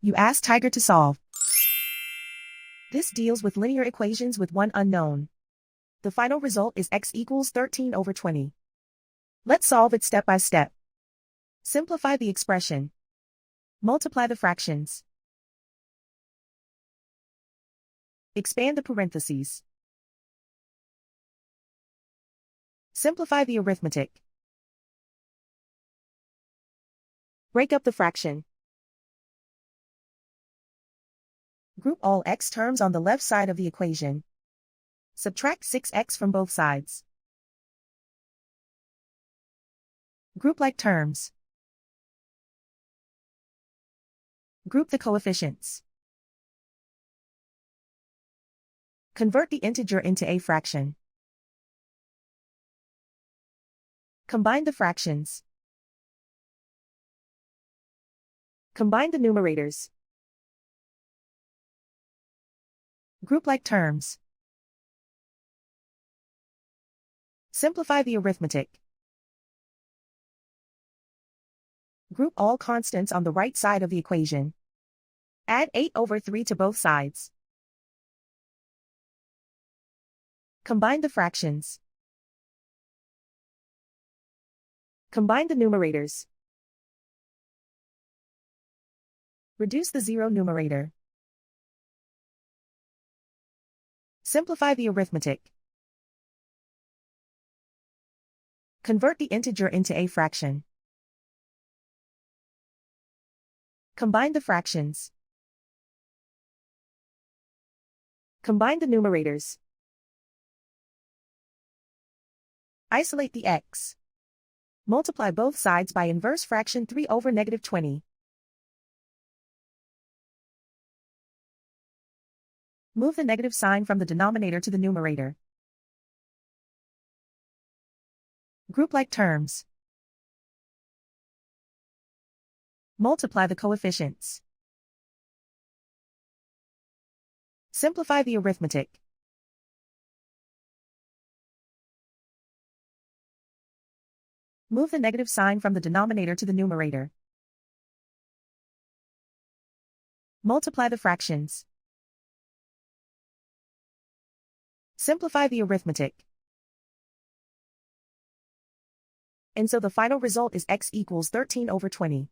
You ask Tiger to solve. This deals with linear equations with one unknown. The final result is x equals 13/20. Let's solve it step by step. Simplify the expression. Multiply the fractions. Expand the parentheses. Simplify the arithmetic. Break up the fraction. Group all x terms on the left side of the equation. Subtract 6x from both sides. Group like terms. Group the coefficients. Convert the integer into a fraction. Combine the fractions. Combine the numerators. Group like terms. Simplify the arithmetic. Group all constants on the right side of the equation. Add 8/3 to both sides. Combine the fractions. Combine the numerators. Reduce the zero numerator. Simplify the arithmetic. Convert the integer into a fraction. Combine the fractions. Combine the numerators. Isolate the x. Multiply both sides by inverse fraction 3/20. Move the negative sign from the denominator to the numerator. Group like terms. Multiply the coefficients. Simplify the arithmetic. Move the negative sign from the denominator to the numerator. Multiply the fractions. Simplify the arithmetic. And so the final result is x equals 13/20.